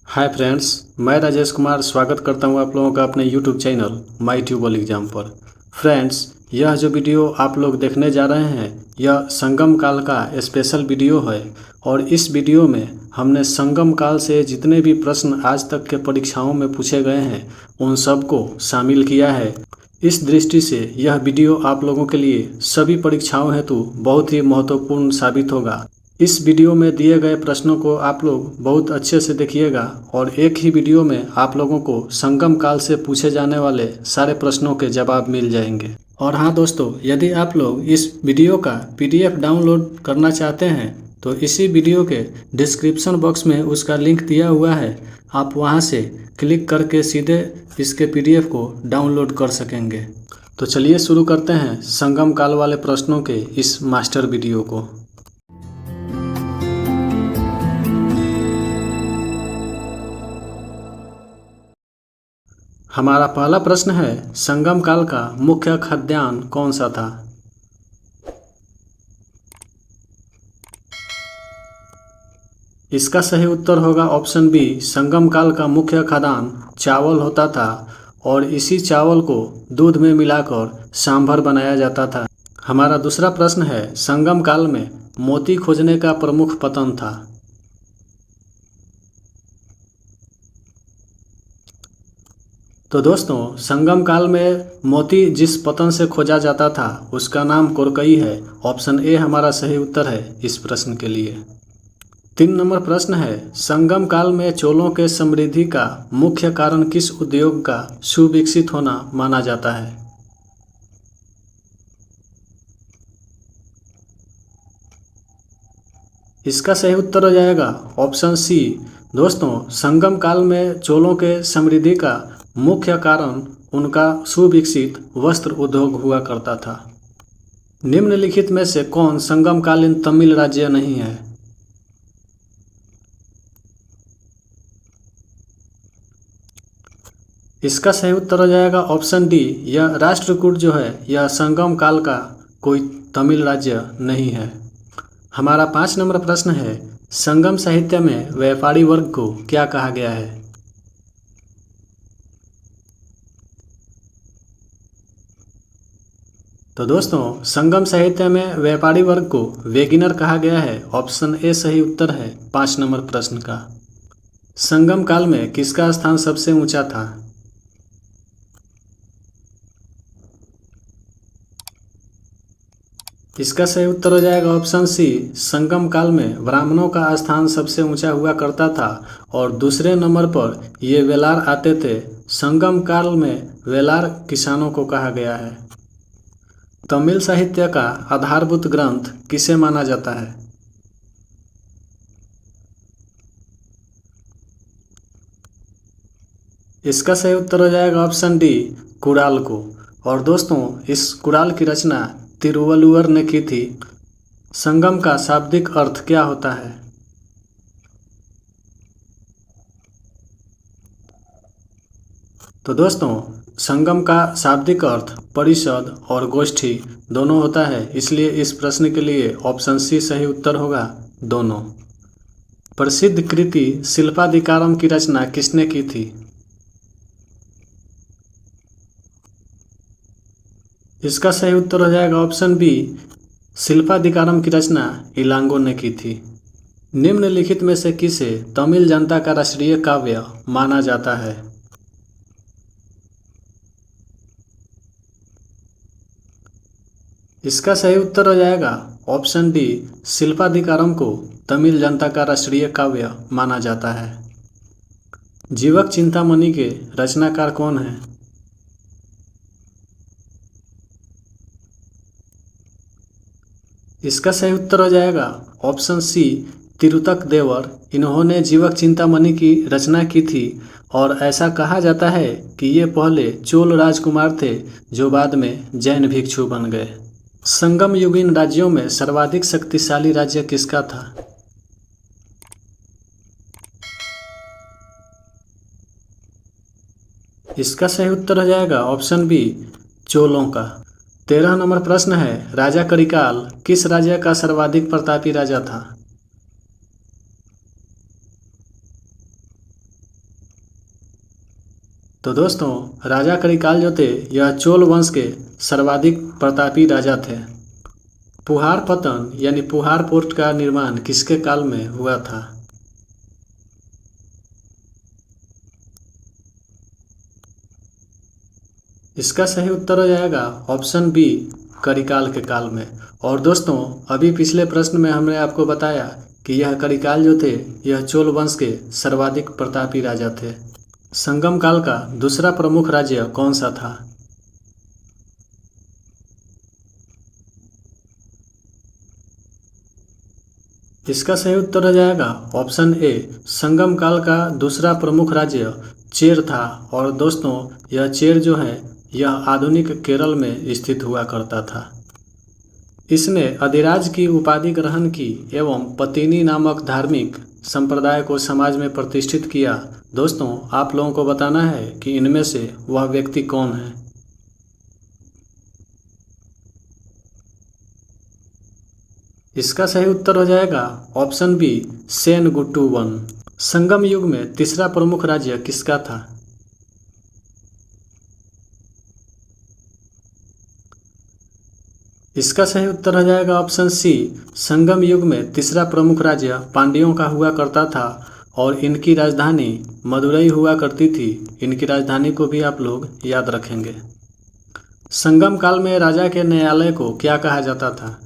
Hi friends, मैं राजेश कुमार स्वागत करता हूं आप लोगों का अपने YouTube channel my tubal exam पर। फ्रेंड्स, यह जो वीडियो आप लोग देखने जा रहे हैं यह संगम काल का स्पेशल वीडियो है और इस वीडियो में हमने संगम काल से जितने भी प्रश्न आज तक के परीक्षाओं में पूछे गए हैं उन सब को शामिल किया है। इस दृष्टि से यह वीडियो आप लोगों के लिए सभी परीक्षाओं हेतु बहुत ही महत्वपूर्ण साबित होगा। इस वीडियो में दिए गए प्रश्नों को आप लोग बहुत अच्छे से देखिएगा और एक ही वीडियो में आप लोगों को संगम काल से पूछे जाने वाले सारे प्रश्नों के जवाब मिल जाएंगे। और हाँ दोस्तों, यदि आप लोग इस वीडियो का पीडीएफ डाउनलोड करना चाहते हैं तो इसी वीडियो के डिस्क्रिप्शन बॉक्स में उसका लिंक दिया हुआ है। आप वहां से क्लिक करके सीधे इसके पीडीएफ को डाउनलोड कर सकेंगे। तो चलिए शुरू करते हैं संगम काल वाले प्रश्नों के इस मास्टर वीडियो को। हमारा पहला प्रश्न है, संगम काल का मुख्य खाद्यान्न कौन सा था? इसका सही उत्तर होगा ऑप्शन बी। संगम काल का मुख्य खाद्यान्न चावल होता था और इसी चावल को दूध में मिलाकर सांभर बनाया जाता था। हमारा दूसरा प्रश्न है, संगम काल में मोती खोजने का प्रमुख पतन था। तो दोस्तों, संगम काल में मोती जिस पतन से खोजा जाता था उसका नाम कोरकई है। ऑप्शन ए हमारा सही उत्तर है इस प्रश्न के लिए। 3 नंबर प्रश्न है, संगम काल में चोलों के समृद्धि का मुख्य कारण किस उद्योग का सुविकसित होना माना जाता है? इसका सही उत्तर हो जाएगा ऑप्शन सी। दोस्तों, संगम काल में चोलों के समृद्धि का मुख्य कारण उनका सुविकसित वस्त्र उद्योग हुआ करता था। निम्नलिखित में से कौन संगमकालीन तमिल राज्य नहीं है? इसका सही उत्तर हो जाएगा ऑप्शन डी। यह राष्ट्रकूट जो है यह संगम काल का कोई तमिल राज्य नहीं है। हमारा 5 नंबर प्रश्न है, संगम साहित्य में व्यापारी वर्ग को क्या कहा गया है? तो दोस्तों, संगम साहित्य में व्यापारी वर्ग को वेगिनर कहा गया है। ऑप्शन ए सही उत्तर है 5 नंबर प्रश्न का। संगम काल में किसका स्थान सबसे ऊंचा था? इसका सही उत्तर हो जाएगा ऑप्शन सी। संगम काल में ब्राह्मणों का स्थान सबसे ऊंचा हुआ करता था और दूसरे नंबर पर ये वेलार आते थे। संगम काल में वेलार किसानों को कहा गया है। तमिल साहित्य का आधारभूत ग्रंथ किसे माना जाता है? इसका सही उत्तर हो जाएगा ऑप्शन डी, कुड़ाल को। और दोस्तों, इस कुड़ाल की रचना तिरुवल्लुवर ने की थी। संगम का शाब्दिक अर्थ क्या होता है? तो दोस्तों, संगम का शाब्दिक अर्थ परिषद और गोष्ठी दोनों होता है, इसलिए इस प्रश्न के लिए ऑप्शन सी सही उत्तर होगा, दोनों। प्रसिद्ध कृति शिल्पाधिकारम की रचना किसने की थी? इसका सही उत्तर हो जाएगा ऑप्शन बी। शिल्पाधिकारम की रचना इलांगो ने की थी। निम्नलिखित में से किसे तमिल जनता का राष्ट्रीय काव्य माना जाता है? इसका सही उत्तर हो जाएगा ऑप्शन डी। शिल्पाधिकारम को तमिल जनता का राष्ट्रीय काव्य माना जाता है। जीवक चिंतामणि के रचनाकार कौन है? इसका सही उत्तर हो जाएगा ऑप्शन सी, तिरुतक देवर। इन्होंने जीवक चिंतामणि की रचना की थी और ऐसा कहा जाता है कि ये पहले चोल राजकुमार थे जो बाद में जैन भिक्षु बन गए। संगम युगीन राज्यों में सर्वाधिक शक्तिशाली राज्य किसका था? इसका सही उत्तर हो जाएगा ऑप्शन बी, चोलों का। 13 नंबर प्रश्न है, राजा करिकाल किस राज्य का सर्वाधिक प्रतापी राजा था? तो दोस्तों, राजा करिकाल जो थे यह चोल वंश के सर्वाधिक प्रतापी राजा थे। पुहार पतन यानी पुहार पोर्ट का निर्माण किसके काल में हुआ था? इसका सही उत्तर हो जाएगा ऑप्शन बी, करिकाल के काल में। और दोस्तों, अभी पिछले प्रश्न में हमने आपको बताया कि यह करिकाल जो थे यह चोल वंश के सर्वाधिक प्रतापी राजा थे। संगम काल का दूसरा प्रमुख राज्य कौन सा था? इसका सही उत्तर हो जाएगा ऑप्शन ए, संगम काल का दूसरा प्रमुख राज्य चेर था। और दोस्तों, यह चेर जो है यह आधुनिक केरल में स्थित हुआ करता था। इसने अधिराज की उपाधि ग्रहण की एवं पतिनी नामक धार्मिक संप्रदाय को समाज में प्रतिष्ठित किया। दोस्तों, आप लोगों को बताना है कि इनमें से वह व्यक्ति कौन है। इसका सही उत्तर हो जाएगा ऑप्शन बी, सेनगुट्टू वन। संगम युग में तीसरा प्रमुख राज्य किसका था? इसका सही उत्तर हो जाएगा ऑप्शन सी, संगम युग में तीसरा प्रमुख राज्य पांड्यों का हुआ करता था और इनकी राजधानी मदुरई हुआ करती थी। इनकी राजधानी को भी आप लोग याद रखेंगे। संगम काल में राजा के न्यायालय को क्या कहा जाता था?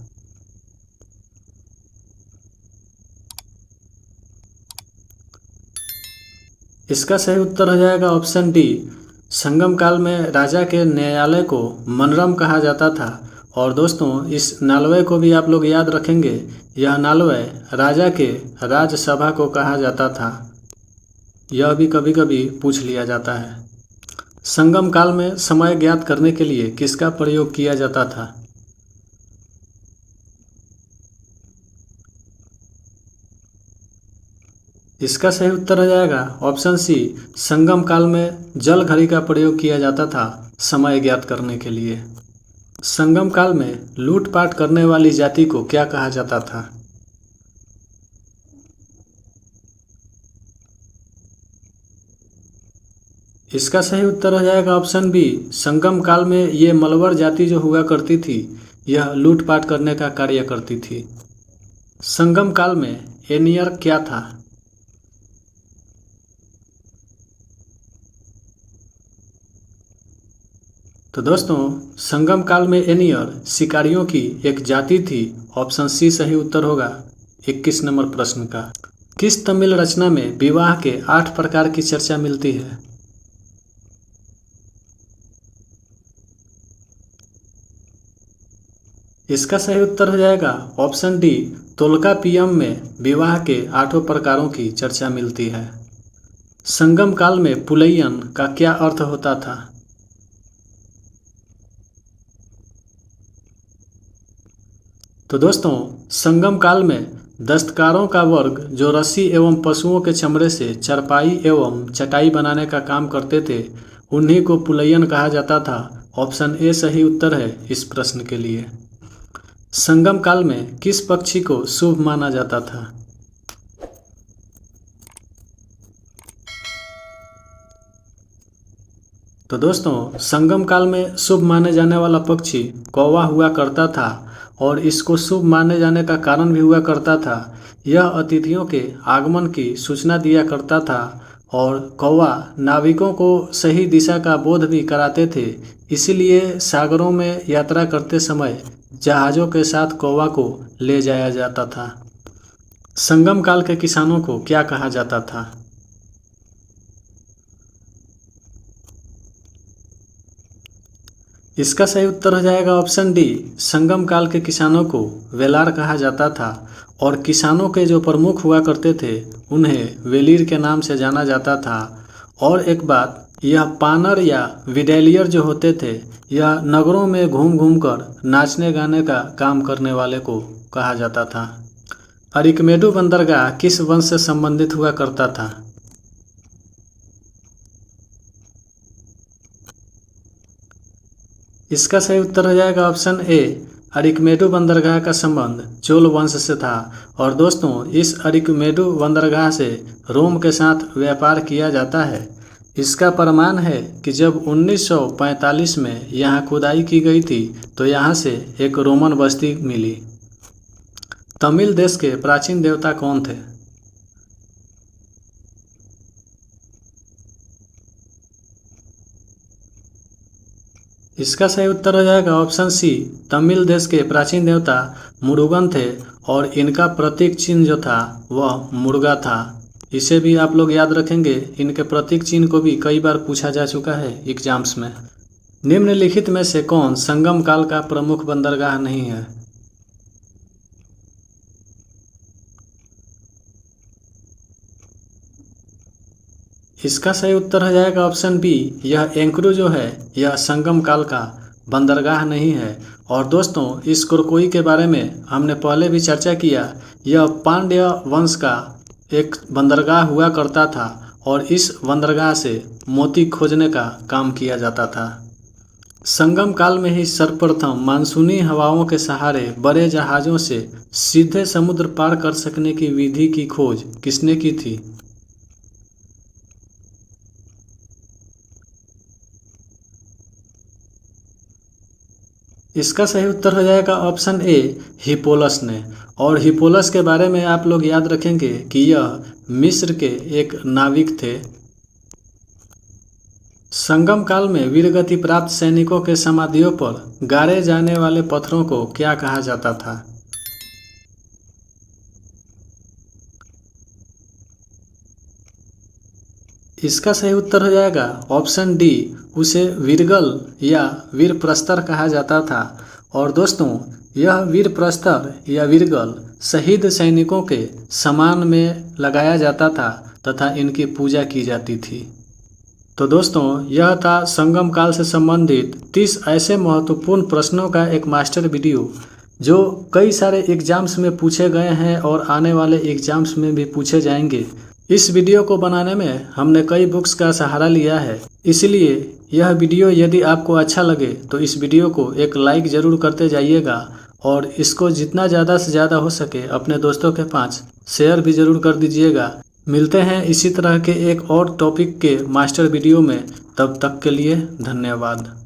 इसका सही उत्तर हो जाएगा ऑप्शन डी, संगम काल में राजा के न्यायालय को मनरम कहा जाता था। और दोस्तों, इस नालवे को भी आप लोग याद रखेंगे। यह नालवे राजा के राजसभा को कहा जाता था। यह भी कभी कभी पूछ लिया जाता है। संगम काल में समय ज्ञात करने के लिए किसका प्रयोग किया जाता था? इसका सही उत्तर हो जाएगा ऑप्शन सी, संगम काल में जल घड़ी का प्रयोग किया जाता था समय ज्ञात करने के लिए। संगम काल में लूटपाट करने वाली जाति को क्या कहा जाता था? इसका सही उत्तर हो जाएगा ऑप्शन बी, संगम काल में ये मलवर जाति जो हुआ करती थी यह लूटपाट करने का कार्य करती थी। संगम काल में एनियर क्या था? तो दोस्तों, संगम काल में एनियर शिकारियों की एक जाति थी। ऑप्शन सी सही उत्तर होगा 21 नंबर प्रश्न का। किस तमिल रचना में विवाह के 8 प्रकार की चर्चा मिलती है? इसका सही उत्तर हो जाएगा ऑप्शन डी, तोल्कापियम में विवाह के 8 प्रकारों की चर्चा मिलती है। संगम काल में पुलैयन का क्या अर्थ होता था? तो दोस्तों, संगम काल में दस्तकारों का वर्ग जो रस्सी एवं पशुओं के चमड़े से चरपाई एवं चटाई बनाने का काम करते थे उन्हीं को पुलैयन कहा जाता था। ऑप्शन ए सही उत्तर है इस प्रश्न के लिए। संगम काल में किस पक्षी को शुभ माना जाता था? तो दोस्तों, संगम काल में शुभ माने जाने वाला पक्षी कौवा हुआ करता था और इसको शुभ माने जाने का कारण भी हुआ करता था। यह अतिथियों के आगमन की सूचना दिया करता था और कौवा नाविकों को सही दिशा का बोध भी कराते थे। इसीलिए सागरों में यात्रा करते समय जहाज़ों के साथ कौवा को ले जाया जाता था। संगम काल के किसानों को क्या कहा जाता था? इसका सही उत्तर हो जाएगा ऑप्शन डी, संगम काल के किसानों को वेलार कहा जाता था और किसानों के जो प्रमुख हुआ करते थे उन्हें वेलीर के नाम से जाना जाता था। और एक बात, यह पानर या विडेलियर जो होते थे यह नगरों में घूम घूम कर नाचने गाने का काम करने वाले को कहा जाता था। अरिकमेडु बंदरगाह किस वंश से संबंधित हुआ करता था? इसका सही उत्तर हो जाएगा ऑप्शन ए, अरिकमेडु बंदरगाह का संबंध चोल वंश से था। और दोस्तों, इस अरिकमेडु बंदरगाह से रोम के साथ व्यापार किया जाता है। इसका प्रमाण है कि जब 1945 में यहाँ खुदाई की गई थी तो यहाँ से एक रोमन बस्ती मिली। तमिल देश के प्राचीन देवता कौन थे? इसका सही उत्तर हो जाएगा ऑप्शन सी। तमिल देश के प्राचीन देवता मुरुगन थे और इनका प्रतीक चिन्ह जो था वह मुर्गा था। इसे भी आप लोग याद रखेंगे, इनके प्रतीक चिन्ह को भी कई बार पूछा जा चुका है एग्जाम्स में। निम्नलिखित में से कौन संगम काल का प्रमुख बंदरगाह नहीं है? इसका सही उत्तर हो जाएगा ऑप्शन बी। यह एंक्रू जो है यह संगम काल का बंदरगाह नहीं है। और दोस्तों, इस कुरकोई के बारे में हमने पहले भी चर्चा किया। यह पांड्य वंश का एक बंदरगाह हुआ करता था और इस बंदरगाह से मोती खोजने का काम किया जाता था। संगम काल में ही सर्वप्रथम मानसूनी हवाओं के सहारे बड़े जहाज़ों से सीधे समुद्र पार कर सकने की विधि की खोज किसने की थी? इसका सही उत्तर हो जाएगा ऑप्शन ए, हिप्पोलस ने। और हिप्पोलस के बारे में आप लोग याद रखेंगे कि यह मिस्र के एक नाविक थे। संगम काल में वीरगति प्राप्त सैनिकों के समाधियों पर गाड़े जाने वाले पत्थरों को क्या कहा जाता था? इसका सही उत्तर हो जाएगा ऑप्शन डी, उसे वीरगल या वीर प्रस्तर कहा जाता था। और दोस्तों, यह वीर प्रस्तर या वीरगल शहीद सैनिकों के सम्मान में लगाया जाता था तथा इनकी पूजा की जाती थी। तो दोस्तों, यह था संगम काल से संबंधित 30 ऐसे महत्वपूर्ण प्रश्नों का एक मास्टर वीडियो जो कई सारे एग्जाम्स में पूछे गए हैं और आने वाले एग्जाम्स में भी पूछे जाएंगे। इस वीडियो को बनाने में हमने कई बुक्स का सहारा लिया है, इसलिए यह वीडियो यदि आपको अच्छा लगे तो इस वीडियो को एक लाइक ज़रूर करते जाइएगा और इसको जितना ज़्यादा से ज़्यादा हो सके अपने दोस्तों के पास शेयर भी ज़रूर कर दीजिएगा। मिलते हैं इसी तरह के एक और टॉपिक के मास्टर वीडियो में, तब तक के लिए धन्यवाद।